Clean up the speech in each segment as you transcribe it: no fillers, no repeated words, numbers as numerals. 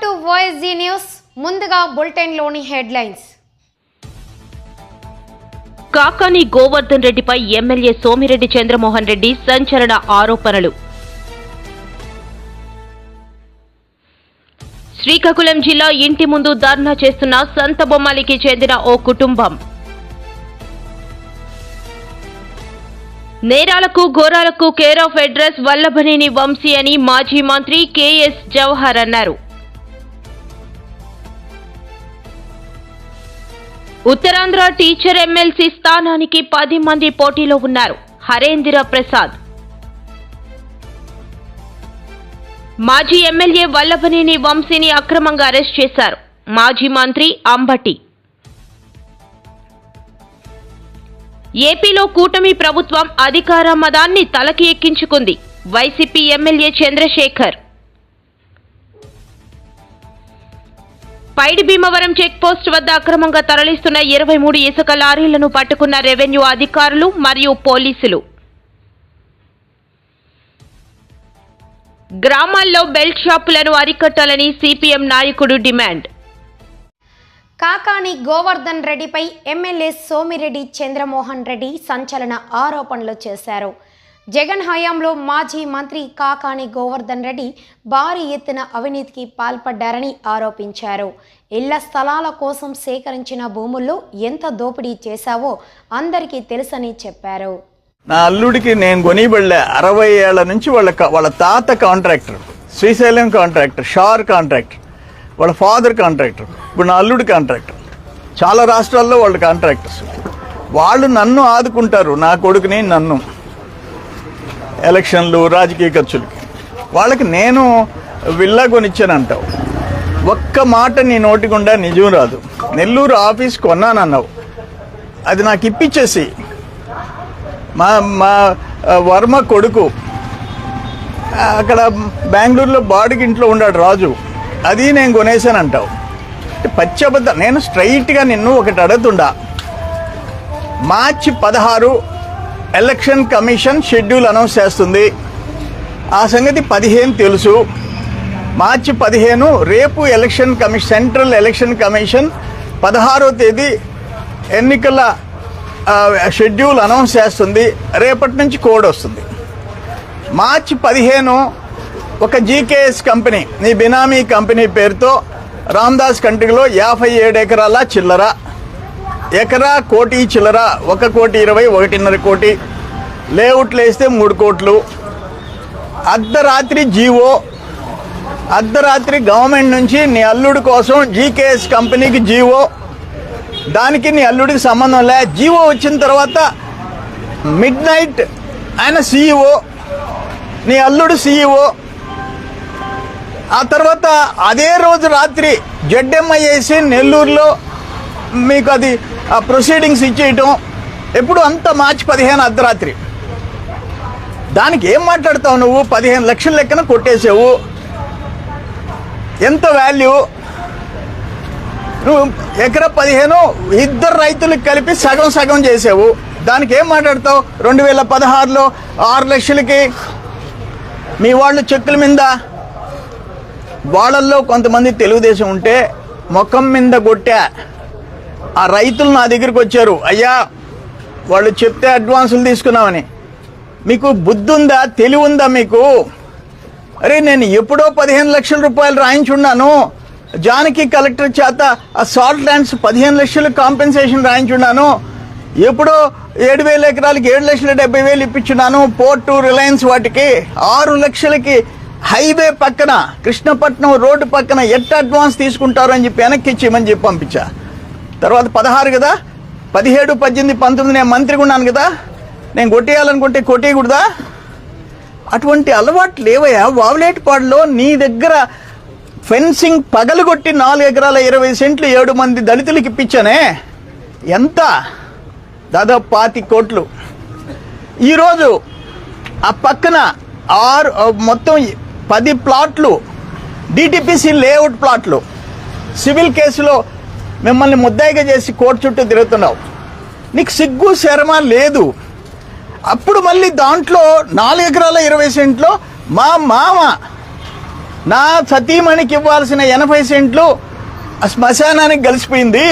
Welcome to voice news. ముందుగా bulletin లోని headlines. Kakani Govardhan రెడ్డిపై ఎమ్మెల్యే సోమిరెడ్డి చంద్రమోహన్ రెడ్డి సంచలన ఆరోపణలు. శ్రీకాకుళం జిల్లా ఇంటి ముందు ధర్నా చేస్తున్న సంతబొమ్మాలికి చెందిన ఓ కుటుంబం. నేరాలకు ఘోరాలకు care of address Vallabhaneni Vamsi అని మాజీ మంత్రి కెఎస్ జవహర్ అన్నారు. ఉత్తరాంధ్ర టీచర్ ఎమ్మెల్సీ స్థానానికి 10 మంది పోటీలో ఉన్నారు. హరేంద్ర ప్రసాద్. మాజీ ఎమ్మెల్యే వల్లభనేని వంశీని అక్రమంగా అరెస్ట్ చేశారు. మాజీ మంత్రి అంబటి. ఏపీలో కూటమి ప్రభుత్వం అధికార మదాన్ని తలకి ఎక్కించుకుంది. వైసీపీ ఎమ్మెల్యే చంద్రశేఖర్. పైడి భీమవరం చెక్పోస్ట్ వద్ద అక్రమంగా తరలిస్తున్న 23 ఇసుక లారీలను పట్టుకున్న రెవెన్యూ అధికారులు మరియు పోలీసులు. గ్రామాల్లో బెల్ట్ షాపులను అరికట్టాలని సిపిఎం నాయకుడు డిమాండ్. కాకాని గోవర్ధన్ రెడ్డిపై ఎమ్మెల్యే సోమిరెడ్డి చంద్రమోహన్ రెడ్డి సంచలన ఆరోపణలు చేశారు. జగన్ హయాంలో మాజీ మంత్రి కాకాని గోవర్ధన్ రెడ్డి భారీ ఎత్తున అవినీతికి పాల్పడ్డారని ఆరోపించారు. ఇళ్ల స్థలాల కోసం సేకరించిన భూముల్లో ఎంత దోపిడీ చేశావో అందరికీ తెలుసని చెప్పారు. నా అల్లుడికి నేను కొనిబడలే 60 ఏళ్ల నుంచి వాళ్ళ తాత contractor, Srisailam contractor, SHAR contractor, వాళ్ళ ఫాదర్ కాంట్రాక్టర్, ఇప్పుడు నా అల్లుడి కాంట్రాక్టర్. చాలా రాష్ట్రాల్లో వాళ్ళు కాంట్రాక్టర్స్. వాళ్ళు నన్ను ఆదుకుంటారు, నా కొడుకుని నన్ను, ఎలక్షన్లు రాజకీయ ఖర్చులకి. వాళ్ళకి నేను విల్లా కొనిచ్చానంటావు. ఒక్క మాట నీ నోటి గుండా నిజం రాదు. నెల్లూరు ఆఫీస్ కొన్నానన్నావు, అది నాకు ఇప్పించేసి. మా వర్మ కొడుకు అక్కడ బెంగళూరులో బాడికి ఇంట్లో ఉన్నాడు రాజు, అది నేను కొనేసానంటావు. పచ్చబద్ద. నేను స్ట్రైట్గా నిన్ను ఒకటి అడుగుతుండా. March 16 election commission schedule announce చేస్తుంది. ఆ సంగతి 15 తెలుసు. మార్చి 15 రేపు election commission, central election commission 16వ తేదీ ఎన్నికల షెడ్యూల్ అనౌన్స్ చేస్తుంది. రేపటి నుంచి కోడ్ వస్తుంది. మార్చి 15 ఒక జీకేఎస్ కంపెనీ, నీ బినామీ కంపెనీ పేరుతో రామదాస్ కంట్రీలో 57 ఎకరాల చిల్లర, ఎకరా 1 కోటి చిల్లర, 1 కోటి 20, 1.5 కోటి, లేఅవుట్లు వేస్తే 3 కోట్లు. అర్ధరాత్రి జీవో, అర్ధరాత్రి గవర్నమెంట్ నుంచి నీ అల్లుడి కోసం జీకేఎస్ కంపెనీకి జీవో, దానికి నీ అల్లుడికి సంబంధం లే. జీవో వచ్చిన తర్వాత మిడ్ నైట్ ఆయన సీఈఓ, నీ అల్లుడు సీఈఓ. ఆ తర్వాత అదే రోజు రాత్రి జడ్ఎంఐఏసి నెల్లూరులో మీకు అది ప్రొసీడింగ్స్ ఇచ్చేయటం. ఎప్పుడు అంతా మార్చి 15 అర్ధరాత్రి. దానికి ఏం మాట్లాడతావు నువ్వు? 15 లక్షల లెక్కన కొట్టేసావు. ఎంత వాల్యూ? నువ్వు ఎకరా 15 ఇద్దరు రైతులకు కలిపి సగం సగం చేసావు. దానికి ఏం మాట్లాడతావు? 2016లో 6 లక్షలకి మీ వాళ్ళు చెక్కుల మీద. వాళ్ళల్లో కొంతమంది తెలుగుదేశం ఉంటే ముఖం మీద కొట్టా. ఆ రైతులు నా దగ్గరికి వచ్చారు, అయ్యా వాళ్ళు చెప్తే అడ్వాన్సులు తీసుకున్నామని. మీకు బుద్ధి ఉందా, తెలివి ఉందా మీకు? అరే నేను ఎప్పుడో 15 లక్షల రూపాయలు రాయించున్నాను. జానకి కలెక్టర్ చేత ఆ సాల్ట్ ల్యాండ్స్ 15 లక్షలు కాంపెన్సేషన్ రాయించున్నాను. ఎప్పుడో 7,000 ఎకరాలకి 7,70,000 ఇప్పించున్నాను. పోర్టు, రిలయన్స్ వాటికి 6 లక్షలకి హైవే పక్కన, కృష్ణపట్నం రోడ్డు పక్కన ఎట్ట అడ్వాన్స్ తీసుకుంటారు అని చెప్పి వెనక్కి ఇచ్చేయమని చెప్పి పంపించా. తర్వాత 16 కదా, 17, 18, 19 నేను మంత్రిగా ఉన్నాను కదా, నేను కొట్టేయాలనుకుంటే కొట్టేయకూడదా? అటువంటి అలవాట్లు లేవయా? వావులేటిపాడులో నీ దగ్గర ఫెన్సింగ్ పగలగొట్టి 4 ఎకరాల 20 సెంట్లు 7 మంది దళితులకు ఇప్పించానే. ఎంత? దాదాపు 25 కోట్లు. ఈరోజు ఆ పక్కన మొత్తం 10 ప్లాట్లు, డిటిపిసి లేఅవుట్ ప్లాట్లు, సివిల్ కేసులో మిమ్మల్ని ముద్దాయిగా చేసి కోర్టు చుట్టూ తిరుగుతున్నావు. నీకు సిగ్గు శరమ లేదు. అప్పుడు మళ్ళీ దాంట్లో 4 ఎకరాల 20 సెంట్లో మా మామ నా సతీమణికి ఇవ్వాల్సిన 80 సెంట్లు ఆ శ్మశానానికి కలిసిపోయింది.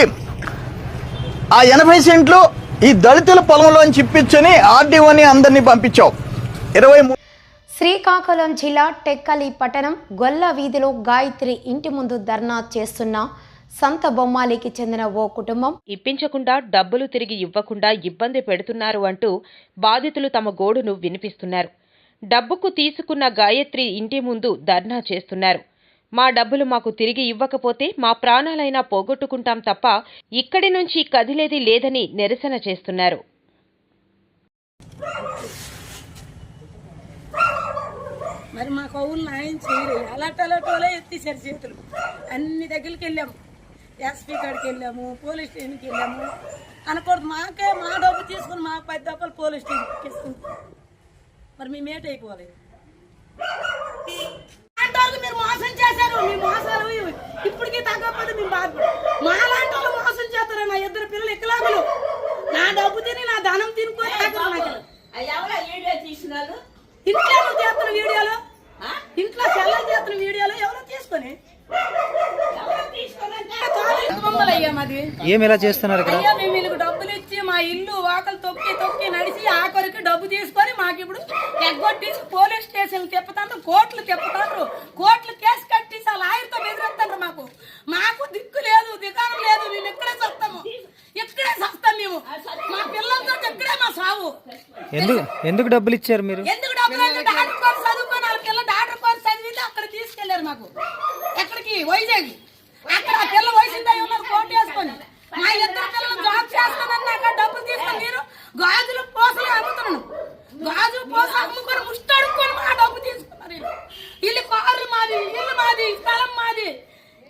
ఆ 80 సెంట్లు ఈ దళితుల పొలంలోంచి ఇప్పించని ఆర్డీఓని అందరినీ పంపించావు. 23 శ్రీకాకుళం జిల్లా టెక్కలి పట్టణం గొల్ల వీధిలో గాయత్రి ఇంటి ముందు ధర్నా చేస్తున్న సంత బొమ్మాలికి చెందిన ఓ కుటుంబం ఇప్పించకుండా డబ్బులు తిరిగి ఇవ్వకుండా ఇబ్బంది పెడుతున్నారు అంటూ బాధితులు తమ గోడును వినిపిస్తున్నారు. డబ్బుకు తీసుకున్న గాయత్రి ఇంటి ముందు ధర్నా చేస్తున్నారు. మా డబ్బులు మాకు తిరిగి ఇవ్వకపోతే మా ప్రాణాలైనా పోగొట్టుకుంటాం తప్ప ఇక్కడి నుంచి కదిలేది లేదని నిరసన చేస్తున్నారు. మరి మా కవులు న్యాయం చేయలేదు. అలాంటి ఎత్తేసారు చేతులు. అన్ని దగ్గరికి వెళ్ళాము, ఎస్పీ కాడికి వెళ్ళాము, పోలీస్ స్టేషన్కి వెళ్ళాము. అనకూడదు, మాకే మా డబ్బు తీసుకుని మా 10 దప్పలు పోలీస్ స్టేషన్కి ఎక్కిస్తుంటాం. మరి మేము ఏటైపోవాలి? అలాంటి మీరు మోసం చేశారు. మీ మోసాలు ఇప్పటికీ తగ్గకపోతే మేము బాధపడు. మా లాంటి వాళ్ళు మోసం చేస్తారు. నా 2 పిల్లలు వికలాంగులు. నా డబ్బు తిని నా ధనం తినుకొని ఇంట్లో చేస్తున్న వీడియోలు, ఇంట్లో సెల్లలు చేస్తున్న వీడియోలు ఎవరో తీసుకొని ఏమి ఇలా చేస్తున్నారు ఇక్కడ? అయ్యా, మేము వీళ్ళకి డబ్బులు ఇచ్చి మా ఇల్లు వాకలు తొక్కి తొక్కి నడిచి ఆఖరికి డబ్బు తీసుకొని మాకు ఇప్పుడు ఎగ్గొట్టేసి పోలీస్ స్టేషన్ తిప్పుతాండ్రు, కోర్టులు తిప్పుతాండ్రు, కోర్టులు కేసు కట్టేసి ఆ లాయర్తో బెదిరిస్తాండ్రు. మాకు దిక్కు లేదు, దిగానం లేదు. మేము ఇక్కడే చస్తాము, ఇక్కడే చస్తాం. మేము మా పిల్లలతో ఇక్కడే మా సాగు. ఎందుకు డబ్బులు ఇచ్చారు మీరు? ఎందుకు డబ్బులు అంటే డాక్టర్ కోర్సు చదువుకొని వాళ్ళ పిల్లలు డాక్టర్ కోర్సు చదివితే అక్కడ తీసుకెళ్లారు. మాకు ఎక్కడికి? వైజాగ్. అక్కడ ఆ పిల్ల వయసుందా ఉన్నారు కోర్టు వేసుకొని. మా 2 పిల్లలు జాబ్ చేస్తానన్నాక డబ్బులు తీసుకొని మీరు గాజులు పోసలు అమ్ముతున్నాను. గాజు పోసలు అమ్ముకొని ముష్టడుకొని మా డబ్బు తీసుకున్నారు. ఇల్లు కార్లు మాది, ఇల్లు మాది, స్థలం మాది,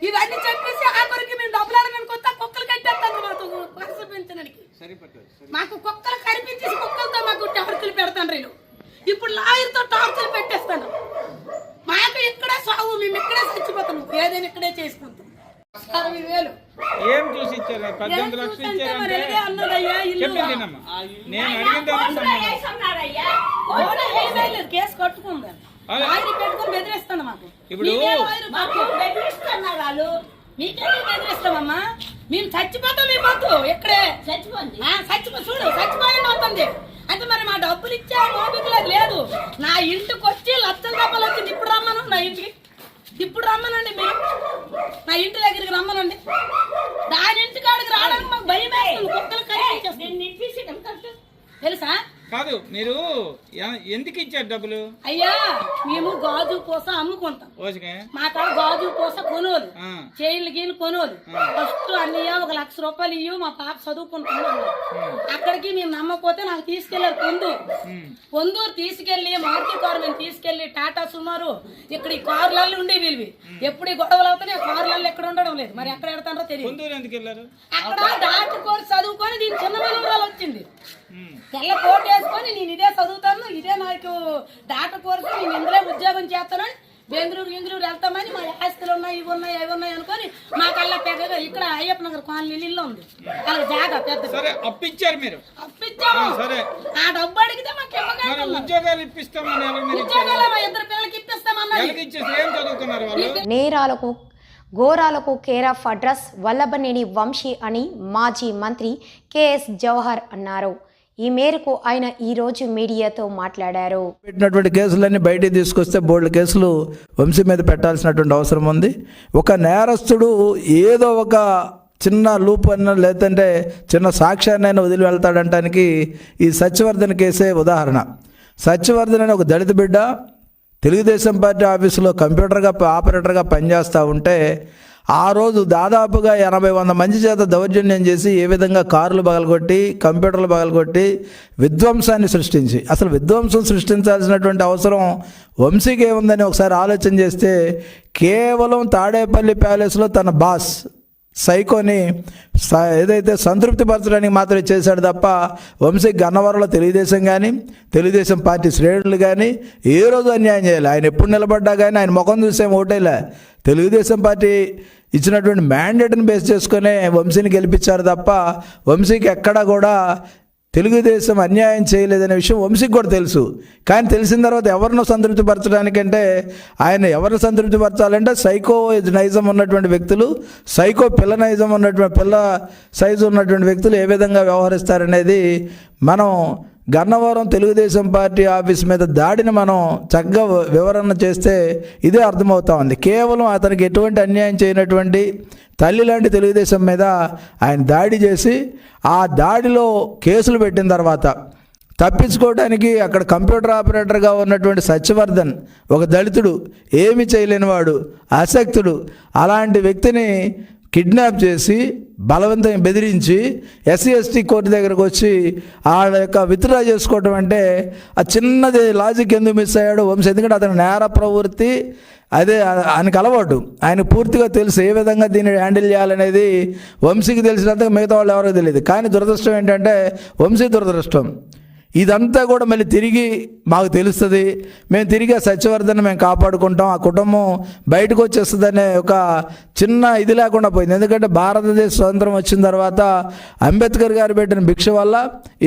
ఇవన్నీ చెప్పేసి ఆఖరికి మేము డబ్బులు అడగని కొత్త కుక్కలు కట్టేస్తాను. మాకు పరస పెంచడానికి మాకు కుక్కలు కనిపించేసి కుక్కలతో మాకు టార్చులు పెడతాను. వీళ్ళు ఇప్పుడు లాయర్తో టార్చులు పెట్టేస్తాను. మాకు ఇక్కడే సాగు, మేము ఇక్కడే చచ్చిపోతాం, ఏదైనా ఇక్కడే చేసుకుంటాం. 60,000 ఏం చూసి ఇచ్చారు? 18 లక్షలు ఇచ్చారంటే నేను అడిగిన కేసు కట్టుకుందా పెట్టుకుని బెదిరిస్తాను. మాకు ఇప్పుడు బెదిరిస్తామమ్మా. మేము చచ్చిపోతాం. మీ పొద్దు ఇక్కడే చూడు చచ్చిపోయింది అవుతుంది అంటే మరి మా డబ్బులు ఇచ్చా మోపికలేదు లేదు. నా ఇంటికి వచ్చి లక్షల రూపాయలు వచ్చింది. ఇప్పుడు రమ్మను నా ఇంటికి, ఇప్పుడు రమ్మనండి. మీరు నా ఇంటి దగ్గరికి రమ్మనండి. దాని ఇంటి కాడికి రావడానికి మాకు భయం వేస్తుంది. కుక్కలు కనిపించేస్తాం తెలుసా? కాదు, మీరు ఎందుకు ఇచ్చారు డబ్బులు? అయ్యా, మేము గాజు పూస అమ్ముకుంటాం. మా కాడ గాజు పూస కొనోలు, చైన్లు గీలు కొనోలు. ఫస్ట్ అన్నయ్య 1 లక్ష రూపాయలు ఇయ్యు, మా పాప చదువుకుంటున్నాం. అక్కడికి మేము నమ్మకపోతే నాకు తీసుకెళ్లారు పొందూరు తీసుకెళ్లి మారుతి కారు మేము తీసుకెళ్లి టాటా సుమారు ఇక్కడ ఈ కార్లలో ఉండే వీళ్ళవి. ఎప్పుడు ఈ గొడవలు అవుతాయి, ఆ కార్లలో ఎక్కడ ఉండడం లేదు. మరి ఎక్కడ ఎడతారో తెలియదు. అక్కడ డాక్టర్ కోర్సు చదువుకొని దీని చిన్న విలువరాలు వచ్చింది. తెల్ల కోట్ వేసుకొని నేను ఇదే చదువుతాను, ఇదే నాకు డాక్టర్ కోర్సు, నేను ఇందులో ఉద్యోగం చేస్తానని బెంగళూరు వెళ్తామని మా ఆస్తులు ఉన్నాయి, ఇవి ఉన్నాయి, అవి ఉన్నాయి అనుకొని మా కల్లా పెద్దగా ఇక్కడ అయ్యప్ప నగర్ కాలనీ ఇల్లు ఉంది. అలా జాగా పెద్ద అప్పిచ్చారు. మీరు అప్పిచ్చాము. ఆ డబ్బు అడిగితే మాకు ఉద్యోగాలు ఇప్పిస్తామని ఉద్యోగాలు మా 2 పిల్లలకి ఇప్పిస్తామన్నారు. నేరాలకు ఘోరాలకు care of address Vallabhaneni Vamsi అని మాజీ మంత్రి కెఎస్ జవహర్ అన్నారు. ఈ మేరకు ఆయన ఈరోజు మీడియాతో మాట్లాడారు. పెట్టినటువంటి కేసులన్నీ బయటికి తీసుకొస్తే బోల్డ్ కేసులు వంశీ మీద పెట్టాల్సినటువంటి అవసరం ఉంది. ఒక నేరస్తుడు ఏదో ఒక చిన్న లూప్ అన్న లేదంటే చిన్న సాక్ష్యాన్ని అయినా వదిలి వెళ్తాడంటానికి ఈ సత్యవర్ధన్ కేసే ఉదాహరణ. సత్యవర్ధన్ అనే ఒక దళిత బిడ్డ తెలుగుదేశం పార్టీ ఆఫీసులో ఆపరేటర్గా పనిచేస్తూ ఉంటే ఆ రోజు దాదాపుగా 80-100 మంది చేత దౌర్జన్యం చేసి ఏ విధంగా కార్లు పగలగొట్టి కంప్యూటర్లు పగలగొట్టి విధ్వంసాన్ని సృష్టించి, అసలు విధ్వంసం సృష్టించాల్సినటువంటి అవసరం వంశీకి ఏముందని ఒకసారి ఆలోచన చేస్తే కేవలం తాడేపల్లి ప్యాలెస్లో తన బాస్ సైకోని ఏదైతే సంతృప్తిపరచడానికి మాత్రమే చేశాడు తప్ప వంశీ గన్నవరంలో తెలుగుదేశం కానీ తెలుగుదేశం పార్టీ శ్రేణులు కానీ ఏ రోజు అన్యాయం చేయాలి. ఆయన ఎప్పుడు నిలబడ్డా కానీ ఆయన ముఖం చూసేం ఓటేలే. తెలుగుదేశం పార్టీ ఇచ్చినటువంటి మ్యాండేట్ని బేస్ చేసుకునే వంశీని గెలిపించారు తప్ప వంశీకి ఎక్కడా కూడా తెలుగుదేశం అన్యాయం చేయలేదనే విషయం వంశీకి కూడా తెలుసు. కానీ తెలిసిన తర్వాత ఎవరినో సంతృప్తిపరచడానికంటే, ఆయన ఎవరిని సంతృప్తిపరచాలంటే సైకో నైజం ఉన్నటువంటి వ్యక్తులు, సైకో పిల్ల నైజం ఉన్నటువంటి పిల్ల సైజు ఉన్నటువంటి వ్యక్తులు ఏ విధంగా వ్యవహరిస్తారనేది మనం గన్నవరం తెలుగుదేశం పార్టీ ఆఫీస్ మీద దాడిని మనం చక్కగా వివరణ చేస్తే ఇదే అర్థమవుతా ఉంది. కేవలం అతనికి ఎటువంటి అన్యాయం చేయనటువంటి తల్లి లాంటి తెలుగుదేశం మీద ఆయన దాడి చేసి, ఆ దాడిలో కేసులు పెట్టిన తర్వాత తప్పించుకోవడానికి అక్కడ కంప్యూటర్ ఆపరేటర్గా ఉన్నటువంటి సత్యవర్ధన్, ఒక దళితుడు, ఏమీ చేయలేనివాడు, అశక్తుడు, అలాంటి వ్యక్తిని కిడ్నాప్ చేసి బలవంతంగా బెదిరించి ఎస్సీ ఎస్టీ కోర్టు దగ్గరకు వచ్చి ఆ యొక్క విత్డ్రా చేసుకోవటం అంటే ఆ చిన్నది లాజిక్ ఎందుకు మిస్ అయ్యాడు వంశీ? ఎందుకంటే అతని నేర ప్రవృత్తి అదే ఆయనకు అలవాటు, ఆయన పూర్తిగా తెలుసు ఏ విధంగా దీన్ని హ్యాండిల్ చేయాలనేది వంశీకి తెలిసినంతగా మిగతా వాళ్ళు ఎవరికి తెలియదు. కానీ దురదృష్టం ఏంటంటే వంశీ దురదృష్టం ఇదంతా కూడా మళ్ళీ తిరిగి మాకు తెలుస్తుంది, మేము తిరిగి ఆ సత్యవర్ధన్ మేము కాపాడుకుంటాం, ఆ కుటుంబం బయటకు వచ్చేస్తుందనే ఒక చిన్న ఇది లేకుండా పోయింది. ఎందుకంటే భారతదేశ స్వతంత్రం వచ్చిన తర్వాత అంబేద్కర్ గారు పెట్టిన భిక్ష వల్ల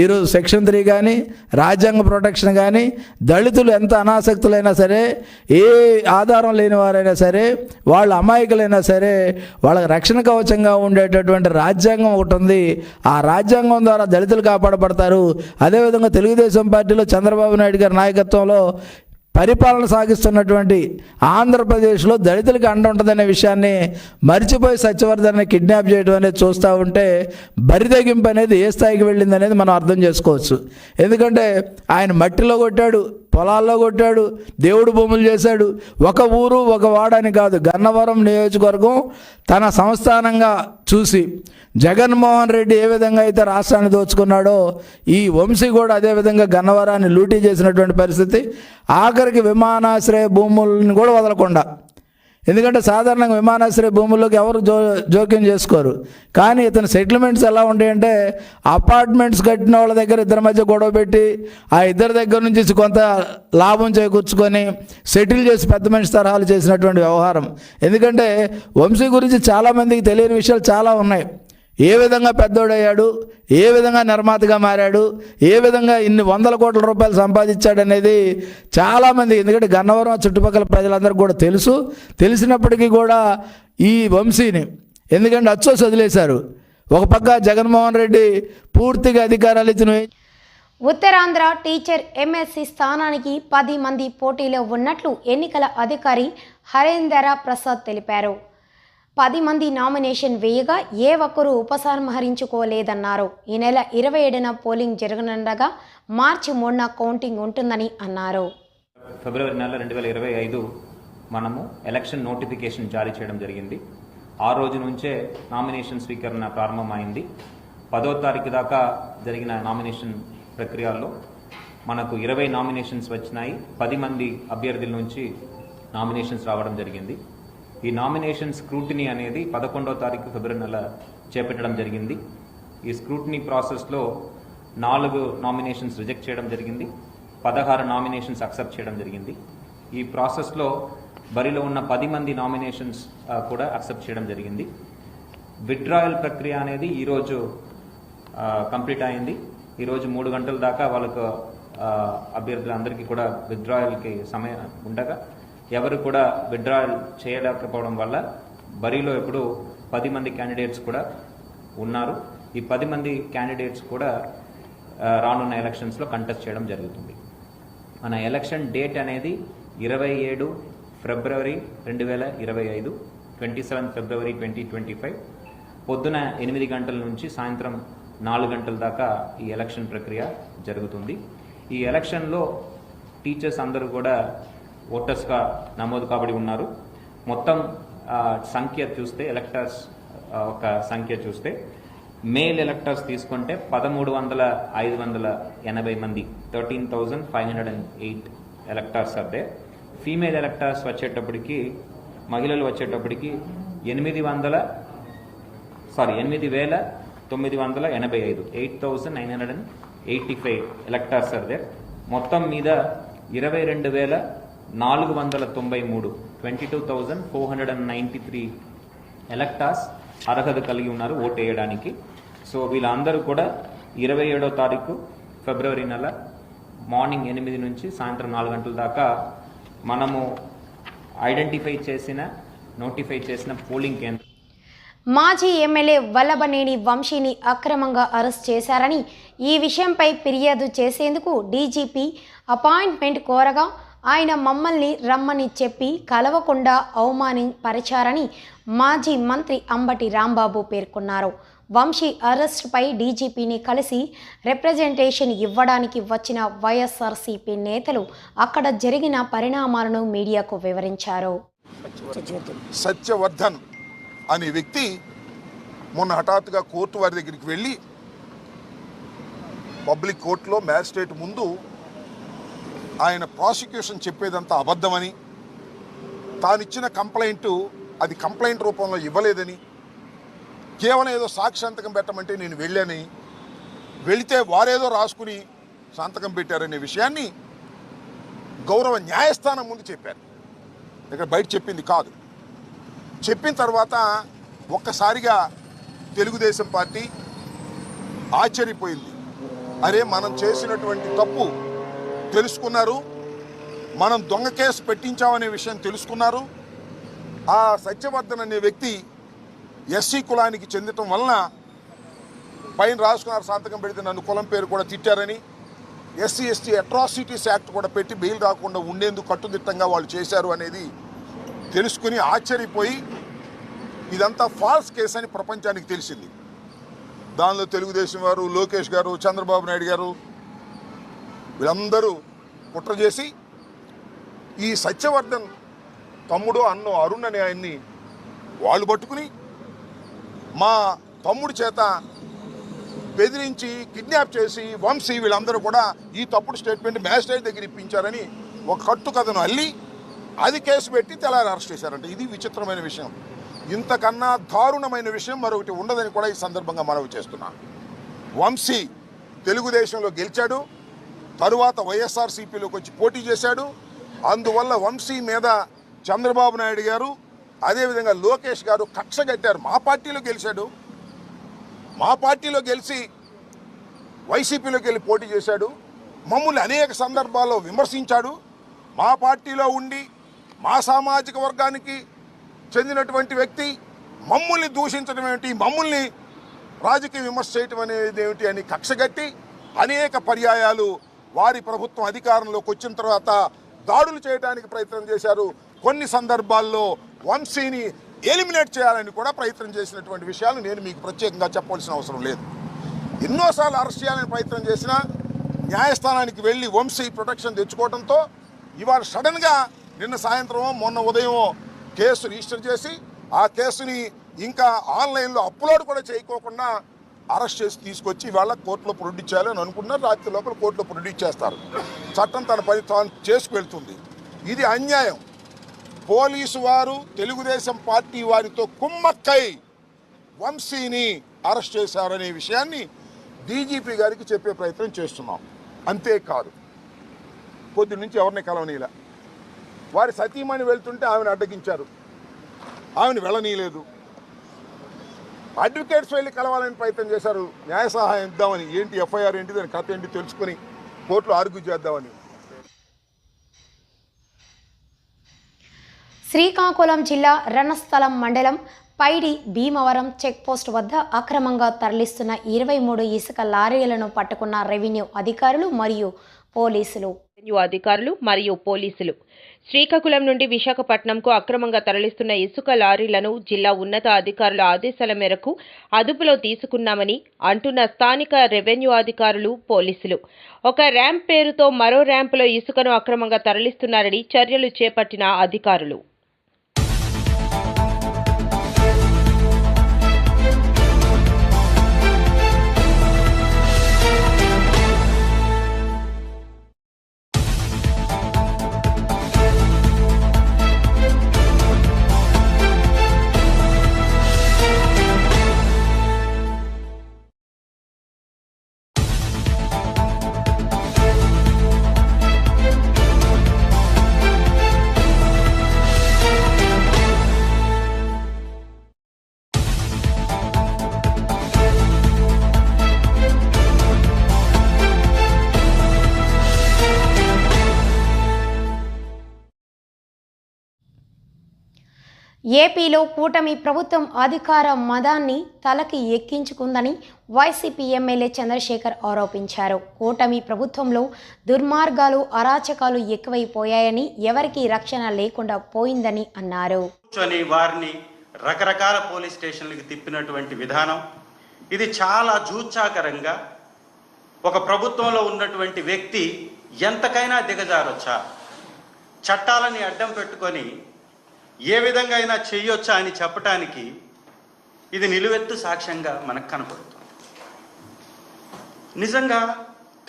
ఈరోజు సెక్షన్ 3 కానీ రాజ్యాంగ ప్రొటెక్షన్ కానీ దళితులు ఎంత అనాసక్తులైనా సరే, ఏ ఆధారం లేని వారైనా సరే, వాళ్ళ అమాయకులైనా సరే, వాళ్ళకి రక్షణ కవచంగా ఉండేటటువంటి రాజ్యాంగం ఒకటి ఉంది. ఆ రాజ్యాంగం ద్వారా దళితులు కాపాడబడతారు. అదేవిధంగా తెలుగుదేశం పార్టీలో చంద్రబాబు నాయుడు గారి నాయకత్వంలో పరిపాలన సాగిస్తున్నటువంటి ఆంధ్రప్రదేశ్లో దళితులకి అండ ఉంటుందనే విషయాన్ని మర్చిపోయి సత్యవర్ధన్ని కిడ్నాప్ చేయడం అనేది చూస్తూ ఉంటే బరితెగింపు అనేది ఏ స్థాయికి వెళ్ళింది అనేది మనం అర్థం చేసుకోవచ్చు. ఎందుకంటే ఆయన మట్టిలో కొట్టాడు, పొలాల్లో కొట్టాడు, దేవుడు భూములు చేశాడు. ఒక ఊరు ఒక వాడని కాదు, గన్నవరం నియోజకవర్గం తన సంస్థానంగా చూసి జగన్మోహన్ రెడ్డి ఏ విధంగా అయితే రాష్ట్రాన్ని దోచుకున్నాడో ఈ వంశీ కూడా అదేవిధంగా గన్నవరాన్ని లూటీ చేసినటువంటి పరిస్థితి. ఆఖరికి విమానాశ్రయ భూములను కూడా వదలకుండా, ఎందుకంటే సాధారణంగా విమానాశ్రయ భూముల్లోకి ఎవరు జోక్యం చేసుకోరు. కానీ ఇతని సెటిల్మెంట్స్ ఎలా ఉంటాయంటే, అపార్ట్మెంట్స్ కట్టిన వాళ్ళ దగ్గర ఇద్దరి మధ్య గొడవ పెట్టి ఆ ఇద్దరి దగ్గర నుంచి కొంత లాభం చేకూర్చుకొని సెటిల్ చేసి పెద్ద మనిషి తరహాలు చేసినటువంటి వ్యవహారం. ఎందుకంటే వంశీ గురించి చాలామందికి తెలియని విషయాలు చాలా ఉన్నాయి. ఏ విధంగా పెద్దోడయ్యాడు, ఏ విధంగా నిర్మాతగా మారాడు, ఏ విధంగా ఇన్ని వందల కోట్ల రూపాయలు సంపాదించాడనేది చాలామంది, ఎందుకంటే గన్నవరం చుట్టుపక్కల ప్రజలందరికీ కూడా తెలుసు. తెలిసినప్పటికీ కూడా ఈ వంశీని ఎందుకంటే అచ్చోసి వదిలేశారు. ఒక పక్క జగన్మోహన్ రెడ్డి పూర్తిగా అధికారాలు ఇచ్చిన ఉత్తరాంధ్ర టీచర్ ఎమ్మెల్సీ స్థానానికి 10 మంది పోటీలో ఉన్నట్లు ఎన్నికల అధికారి హరేందర ప్రసాద్ తెలిపారు. 10 మంది నామినేషన్ వేయగా ఏ ఒక్కరూ ఉపసంహరించుకోలేదన్నారు. ఈ నెల 27న పోలింగ్ జరగనుండగా మార్చి 3న కౌంటింగ్ ఉంటుందని అన్నారు. ఫిబ్రవరి నెల 2025 మనము ఎలక్షన్ నోటిఫికేషన్ జారీ చేయడం జరిగింది. ఆ రోజు నుంచే నామినేషన్ స్వీకరణ ప్రారంభమైంది. 10వ తారీఖు దాకా జరిగిన నామినేషన్ ప్రక్రియలో మనకు 20 నామినేషన్స్ వచ్చినాయి. 10 మంది అభ్యర్థుల నుంచి నామినేషన్స్ రావడం జరిగింది. ఈ నామినేషన్ స్క్రూటినీ అనేది 11వ తారీఖు ఫిబ్రవరి నెల చేపట్టడం జరిగింది. ఈ స్క్రూటినీ ప్రాసెస్లో 4 నామినేషన్స్ రిజెక్ట్ చేయడం జరిగింది, 16 నామినేషన్స్ అక్సెప్ట్ చేయడం జరిగింది. ఈ ప్రాసెస్లో బరిలో ఉన్న 10 మంది నామినేషన్స్ కూడా అక్సెప్ట్ చేయడం జరిగింది. విత్డ్రాయల్ ప్రక్రియ అనేది ఈరోజు కంప్లీట్ అయింది. ఈరోజు 3 గంటల దాకా వాళ్ళకు అభ్యర్థులందరికీ కూడా విత్డ్రాయల్కి సమయం ఉండగా ఎవరు కూడా విత్డ్రాయల్ చేయలేకపోవడం వల్ల బరిలో ఇప్పుడు 10 మంది క్యాండిడేట్స్ కూడా ఉన్నారు. ఈ 10 మంది క్యాండిడేట్స్ కూడా రానున్న ఎలక్షన్స్లో కంటెస్ట్ చేయడం జరుగుతుంది. మన ఎలక్షన్ డేట్ అనేది 27 ఫిబ్రవరి 2025, 27 ఫిబ్రవరి 2025 పొద్దున 8 గంటల నుంచి సాయంత్రం 4 గంటల దాకా ఈ ఎలక్షన్ ప్రక్రియ జరుగుతుంది. ఈ ఎలక్షన్లో టీచర్స్ అందరూ కూడా ఓటర్స్గా నమోదు కాబడి ఉన్నారు. మొత్తం సంఖ్య చూస్తే ఎలక్టర్స్ ఒక సంఖ్య చూస్తే మేల్ ఎలక్టర్స్ తీసుకుంటే 13,580 మంది 13,508 ఎలక్టర్స్ అదే. ఫీమేల్ ఎలక్టర్స్ వచ్చేటప్పటికి మహిళలు వచ్చేటప్పటికి 8,985 8,985 ఎలక్టర్స్ అదే. మొత్తం మీద 22,493 22,493 ఎలక్టర్స్ అర్హత కలిగి ఉన్నారు ఓటు వేయడానికి. సో వీళ్ళందరూ కూడా 27వ తారీఖు ఫిబ్రవరి నెల మార్నింగ్ 8 నుంచి సాయంత్రం 4 గంటల దాకా మనము నోటిఫై చేసిన పోలింగ్ కేంద్రం. మాజీ ఎమ్మెల్యే వల్లభనేని వంశీని అక్రమంగా అరెస్ట్ చేశారని ఈ విషయంపై ఫిర్యాదు చేసేందుకు డీజీపీ అపాయింట్మెంట్ కోరగా ఆయన మమ్మల్ని రమ్మని చెప్పి కలవకుండా అవమానపరిచారని మాజీ మంత్రి అంబటి రాంబాబు పేర్కొన్నారు. వంశీ అరెస్టుపై డీజీపీని కలిసి రిప్రజెంటేషన్ ఇవ్వడానికి వచ్చిన వైఎస్ఆర్సీపీ నేతలు అక్కడ జరిగిన పరిణామాలను మీడియాకు వివరించారు. సత్యవర్ధన్ అనే వ్యక్తి మొన్న హఠాత్తుగా కోర్టు వారి దగ్గరికి వెళ్ళి పబ్లిక్ కోర్టులో మ్యాజిస్ట్రేట్ ముందు ఆయన ప్రాసిక్యూషన్ చెప్పేదంతా అబద్ధమని, తానిచ్చిన కంప్లైంట్ అది కంప్లైంట్ రూపంలో ఇవ్వలేదని, కేవలం ఏదో సాక్షి సంతకం పెట్టమంటే నేను వెళ్ళాని, వెళితే వారేదో రాసుకుని సంతకం పెట్టారనే విషయాన్ని గౌరవ న్యాయస్థానం ముందు చెప్పారు. ఇక్కడ బయట చెప్పింది కాదు. చెప్పిన తర్వాత ఒక్కసారిగా తెలుగుదేశం పార్టీ ఆశ్చర్యపోయింది. అరే, మనం చేసినటువంటి తప్పు తెలుసుకున్నారు, మనం దొంగ కేసు పెట్టించామనే విషయం తెలుసుకున్నారు. ఆ సత్యవర్ధన్ అనే వ్యక్తి ఎస్సీ కులానికి చెందటం వలన పైన రాసుకున్నారు, సంతకం పెడితే నన్ను కులం పేరు కూడా తిట్టారని, ఎస్సీ ఎస్టీ అట్రాసిటీస్ యాక్ట్ కూడా పెట్టి బెయిల్ రాకుండా ఉండేందుకు కట్టుదిట్టంగా వాళ్ళు చేశారు అనేది తెలుసుకుని ఆశ్చర్యపోయి ఇదంతా ఫాల్స్ కేసు అని ప్రపంచానికి తెలిసింది. దానిలో తెలుగుదేశం వారు, లోకేష్ గారు, చంద్రబాబు నాయుడు గారు వీళ్ళందరూ కుట్ర చేసి ఈ సత్యవర్ధన్ తమ్ముడు అన్నో అరుణ్ అనే ఆయన్ని వాళ్ళు పట్టుకుని మా తమ్ముడి చేత బెదిరించి కిడ్నాప్ చేసి వంశీ వీళ్ళందరూ కూడా ఈ తప్పుడు స్టేట్మెంట్ మ్యాజిస్ట్రేట్ దగ్గర ఇప్పించారని ఒక కట్టుకథను అల్లి అది కేసు పెట్టి తెల్లారి అరెస్ట్ చేశారంట. ఇది విచిత్రమైన విషయం. ఇంతకన్నా దారుణమైన విషయం మరొకటి ఉండదని కూడా ఈ సందర్భంగా మనవి చేస్తున్నాను. వంశీ తెలుగుదేశంలో గెలిచాడు, తరువాత వైఎస్ఆర్సీపీలోకి వచ్చి పోటీ చేశాడు. అందువల్ల వంశీ మీద చంద్రబాబు నాయుడు గారు అదేవిధంగా లోకేష్ గారు కక్ష కట్టారు. మా పార్టీలో గెలిచాడు, మా పార్టీలో గెలిచి వైసీపీలోకి వెళ్ళి పోటీ చేశాడు, మమ్మల్ని అనేక సందర్భాల్లో విమర్శించాడు. మా పార్టీలో ఉండి మా సామాజిక వర్గానికి చెందినటువంటి వ్యక్తి మమ్మల్ని దూషించడం ఏమిటి, మమ్మల్ని రాజకీయ విమర్శ చేయటం అనేది ఏమిటి అని కక్షగట్టి అనేక పర్యాయాలు వారి ప్రభుత్వం అధికారంలోకి వచ్చిన తర్వాత దాడులు చేయడానికి ప్రయత్నం చేశారు. కొన్ని సందర్భాల్లో వంశీని ఎలిమినేట్ చేయాలని కూడా ప్రయత్నం చేసినటువంటి విషయాలు నేను మీకు ప్రత్యేకంగా చెప్పవలసిన అవసరం లేదు. ఎన్నోసార్లు అరెస్ట్ చేయాలని ప్రయత్నం చేసినా న్యాయస్థానానికి వెళ్ళి వంశీ ప్రొటెక్షన్ తెచ్చుకోవడంతో ఇవాళ సడన్గా నిన్న సాయంత్రం మొన్న ఉదయం కేసు రిజిస్టర్ చేసి ఆ కేసుని ఇంకా ఆన్లైన్లో అప్లోడ్ కూడా చేయకోకుండా అరెస్ట్ చేసి తీసుకొచ్చి ఇవాళ కోర్టులో ప్రొడ్యూస్ చేయాలని అనుకున్నారు. రాత్రి లోపల కోర్టులో ప్రొడ్యూస్ చేస్తారు. చట్టం తన పని తాను చేసుకువెళ్తుంది. ఇది అన్యాయం. పోలీసు వారు తెలుగుదేశం పార్టీ వారితో కుమ్మక్కై వంశీని అరెస్ట్ చేశారనే విషయాన్ని డీజీపీ గారికి చెప్పే ప్రయత్నం చేస్తున్నాం. అంతేకాదు, పొద్దు నుంచి ఎవరిని కలవనీలా. వారి సతీమణి వెళ్తుంటే ఆమెను అడ్డగించారు, ఆమెను వెళ్ళనీయలేదు. అడ్వకేట్స్ వెళ్ళి కలవాలని ప్రయత్నం చేశారు, న్యాయ సహాయం ఇద్దామని. ఏంటి ఎఫ్ఐఆర్ ఏంటి, దాని కథ ఏంటి తెలుసుకుని కోర్టులో ఆర్గ్యూ చేద్దామని. శ్రీకాకుళం జిల్లా రణస్థలం మండలం పైడి భీమవరం చెక్పోస్ట్ వద్ద అక్రమంగా తరలిస్తున్న 23 ఇసుక లారీలను పట్టుకున్న రెవెన్యూ అధికారులు మరియు పోలీసులు. శ్రీకాకుళం నుండి విశాఖపట్నంకు అక్రమంగా తరలిస్తున్న ఇసుక లారీలను జిల్లా ఉన్నత అధికారుల ఆదేశాల మేరకు అదుపులో తీసుకున్నామని అంటున్న స్థానిక రెవెన్యూ అధికారులు, పోలీసులు. ఒక ర్యాంప్ పేరుతో మరో ర్యాంపులో ఇసుకను అక్రమంగా తరలిస్తున్నారని చర్యలు చేపట్టిన అధికారులు. ఏపీలో కూటమి ప్రభుత్వం అధికార మదాన్ని తలకి ఎక్కించుకుందని వైసీపీ ఎమ్మెల్యే చంద్రశేఖర్ ఆరోపించారు. కూటమి ప్రభుత్వంలో దుర్మార్గాలు, అరాచకాలు ఎక్కువైపోయాయని, ఎవరికీ రక్షణ లేకుండా పోయిందని అన్నారు. వారిని రకరకాల పోలీస్ స్టేషన్లకు తిప్పినటువంటి విధానం ఇది చాలా జూచ్చాకరంగా ఒక ప్రభుత్వంలో ఉన్నటువంటి వ్యక్తి ఎంతకైనా దిగజారొచ్చా, చట్టాలని అడ్డం పెట్టుకొని ఏ విధంగా అయినా చేయొచ్చా అని చెప్పటానికి ఇది నిలువెత్తు సాక్ష్యంగా మనకు కనపడుతుంది. నిజంగా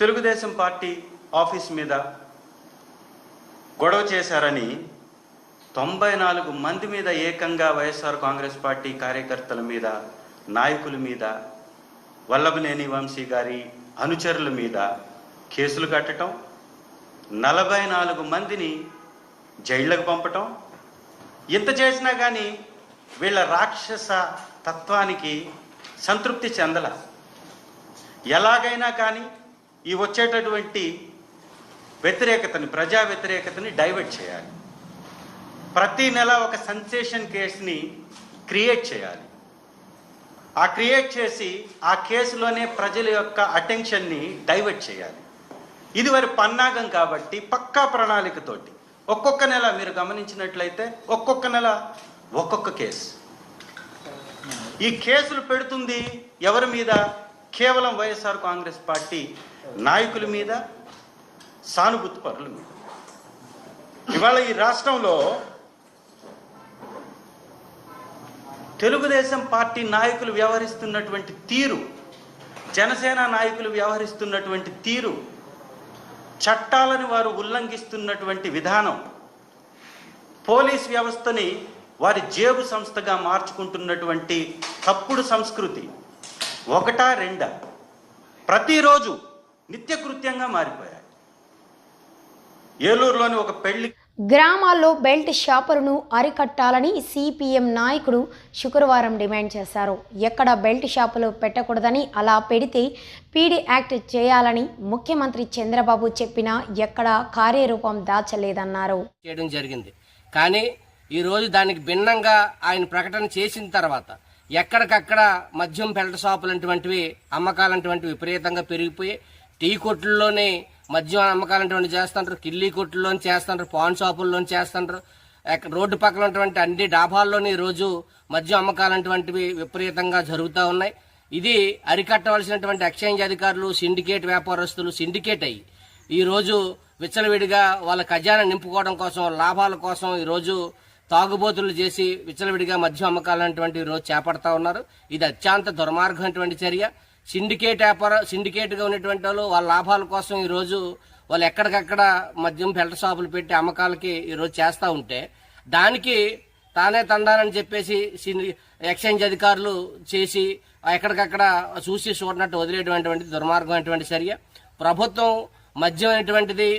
తెలుగుదేశం పార్టీ ఆఫీస్ మీద గొడవ చేశారని 94 మంది మీద ఏకంగా వైఎస్ఆర్ కాంగ్రెస్ పార్టీ కార్యకర్తల మీద, నాయకుల మీద, వల్లభనేని వంశీ గారి అనుచరుల మీద కేసులు కట్టడం, 44 మందిని జైళ్లకు పంపటం, ఇంత చేసినా కానీ వీళ్ళ రాక్షస తత్వానికి సంతృప్తి చెందల. ఎలాగైనా కానీ ఈ వచ్చేటటువంటి వ్యతిరేకతని, ప్రజా వ్యతిరేకతని డైవర్ట్ చేయాలి. ప్రతి నెల ఒక సెన్సేషన్ కేసుని క్రియేట్ చేయాలి. ఆ క్రియేట్ చేసి ఆ కేసులోనే ప్రజల యొక్క అటెన్షన్ని డైవర్ట్ చేయాలి. ఇది వారి పన్నాగం కాబట్టి పక్కా ప్రణాళికతోటి ఒక్కొక్క నెల మీరు గమనించినట్లయితే ఒక్కొక్క నెల ఒక్కొక్క కేసు. ఈ కేసులు పెడుతుంది ఎవరి మీద? కేవలం వైఎస్ఆర్ కాంగ్రెస్ పార్టీ నాయకుల మీద, సానుభూతి పరుల మీద. ఇవాళ ఈ రాష్ట్రంలో తెలుగుదేశం పార్టీ నాయకులు వ్యవహరిస్తున్నటువంటి తీరు, జనసేన నాయకులు వ్యవహరిస్తున్నటువంటి తీరు, చట్టాలను వారు ఉల్లంఘిస్తున్నటువంటి విధానం, పోలీస్ వ్యవస్థని వారి జేబు సంస్థగా మార్చుకుంటున్నటువంటి తప్పుడు సంస్కృతి ఒకటా రెండా ప్రతిరోజు నిత్యకృత్యంగా మారిపోయాయి. ఏలూరులోని ఒక పెళ్లి గ్రామాల్లో బెల్ట్ షాపులను అరికట్టాలని సిపిఎం నాయకుడు శుక్రవారం డిమాండ్ చేశారు. ఎక్కడ బెల్ట్ షాపులు పెట్టకూడదని, అలా పెడితే పీడీ యాక్ట్ చేయాలని ముఖ్యమంత్రి చంద్రబాబు చెప్పినా ఎక్కడ కార్యరూపం దాచలేదన్నారు. చేయడం జరిగింది. కానీ ఈరోజు దానికి భిన్నంగా ఆయన ప్రకటన చేసిన తర్వాత ఎక్కడికక్కడ మద్యం బెల్ట్ షాపులంటువంటివి అమ్మకాలంటువంటివి విపరీతంగా పెరిగిపోయి, టీ కొట్లలోనే మద్యం అమ్మకాలంటువంటి చేస్తుంటారు, కిల్లీ కొట్లలోని చేస్తుంటారు, పాన్ షాపుల్లోని చేస్తుంటారు, రోడ్డు పక్కన ఉన్నటువంటి అన్ని డాబాల్లోని ఈరోజు మద్యం అమ్మకాలంటువంటివి విపరీతంగా జరుగుతూ ఉన్నాయి. ఇది అరికట్టవలసినటువంటి ఎక్సైజ్ అధికారులు, సిండికేట్ వ్యాపారస్తులు సిండికేట్ అయ్యి ఈరోజు విచ్చలవిడిగా వాళ్ళ ఖజానా నింపుకోవడం కోసం, లాభాల కోసం ఈరోజు తాగుబోతులు చేసి విచ్చలవిడిగా మద్యం అమ్మకాలనేటువంటి ఈరోజు చేపడతా ఉన్నారు. ఇది అత్యంత దుర్మార్గమైనటువంటి చర్య. సిండికేట్గా ఉన్నటువంటి వాళ్ళు వాళ్ళ లాభాల కోసం ఈరోజు వాళ్ళు ఎక్కడికక్కడ మద్యం బెల్ట్ షాపులు పెట్టి అమ్మకాలకి ఈరోజు చేస్తూ ఉంటే దానికి తానే తండాలని చెప్పేసి ఎక్సైజ్ అధికారులు చేసి ఎక్కడికక్కడ చూసి చూడనట్టు వదిలేటువంటి దుర్మార్గమైనటువంటి చర్య. ప్రభుత్వం మద్యం అనేటువంటిది